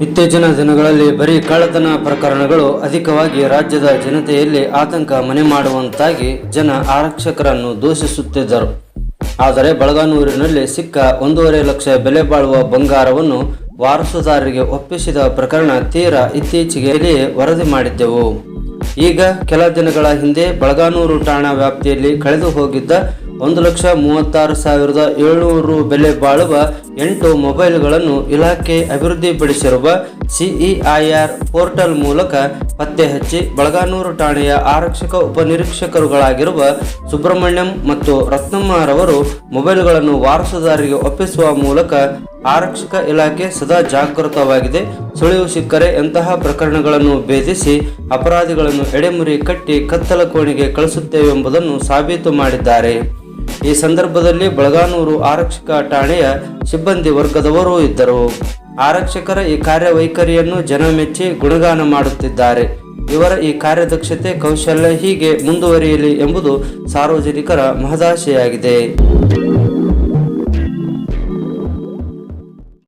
ಇತ್ತೀಚಿನ ದಿನಗಳಲ್ಲಿ ಬರೀ ಕಳ್ಳತನ ಪ್ರಕರಣಗಳು ಅಧಿಕವಾಗಿ ರಾಜ್ಯದ ಜನತೆಯಲ್ಲಿ ಆತಂಕ ಮನೆ ಮಾಡುವಂತಾಗಿ ಜನ ಆರಕ್ಷಕರನ್ನು ದೂಷಿಸುತ್ತಿದ್ದರು. ಆದರೆ ಬಳಗಾನೂರಿನಲ್ಲಿ ಸಿಕ್ಕ 1.5 ಲಕ್ಷ ಬೆಲೆ ಬಾಳುವ ಬಂಗಾರವನ್ನು ವಾರಸುದಾರರಿಗೆ ಒಪ್ಪಿಸಿದ ಪ್ರಕರಣ ತೀರಾ ಇತ್ತೀಚೆಗೆ ವರದಿ ಮಾಡಿದ್ದೆವು. ಈಗ ಕೆಲ ದಿನಗಳ ಹಿಂದೆ ಬಳಗಾನೂರು ಠಾಣಾ ವ್ಯಾಪ್ತಿಯಲ್ಲಿ ಕಳೆದು ಹೋಗಿದ್ದ 1,36,700 ಬೆಲೆ ಬಾಳುವ 8 ಮೊಬೈಲ್ಗಳನ್ನು ಇಲಾಖೆ ಅಭಿವೃದ್ಧಿಪಡಿಸಿರುವ CEIR ಪೋರ್ಟಲ್ ಮೂಲಕ ಪತ್ತೆ ಹಚ್ಚಿ ಬಳಗಾನೂರು ಠಾಣೆಯ ಆರಕ್ಷಕ ಉಪನಿರೀಕ್ಷಕರುಗಳಾಗಿರುವ ಸುಬ್ರಹ್ಮಣ್ಯಂ ಮತ್ತು ರತ್ನಮ್ಮರವರು ಮೊಬೈಲ್ಗಳನ್ನು ವಾರಸುದಾರರಿಗೆ ಒಪ್ಪಿಸುವ ಮೂಲಕ ಆರಕ್ಷಕ ಇಲಾಖೆ ಸದಾ ಜಾಗೃತವಾಗಿದೆ. ಸುಳಿವು ಸಿಕ್ಕರೆ ಎಂತಹ ಪ್ರಕರಣಗಳನ್ನು ಭೇದಿಸಿ ಅಪರಾಧಿಗಳನ್ನು ಎಡೆಮುರಿ ಕಟ್ಟಿ ಕತ್ತಲ ಕೋಣೆಗೆ ಕಳಿಸುತ್ತೇವೆಂಬುದನ್ನು ಸಾಬೀತು ಮಾಡಿದ್ದಾರೆ. ಈ ಸಂದರ್ಭದಲ್ಲಿ ಬಳಗಾನೂರು ಆರಕ್ಷಕ ಠಾಣೆಯ ಸಿಬ್ಬಂದಿ ವರ್ಗದವರೂ ಇದ್ದರು. ಆರಕ್ಷಕರ ಈ ಕಾರ್ಯವೈಖರಿಯನ್ನು ಜನ ಮೆಚ್ಚಿ ಗುಣಗಾನ ಮಾಡುತ್ತಿದ್ದಾರೆ. ಇವರ ಈ ಕಾರ್ಯದಕ್ಷತೆ, ಕೌಶಲ್ಯ ಹೀಗೆ ಮುಂದುವರಿಯಲಿ ಎಂಬುದು ಸಾರ್ವಜನಿಕರ ಮಹದಾಶೆಯಾಗಿದೆ.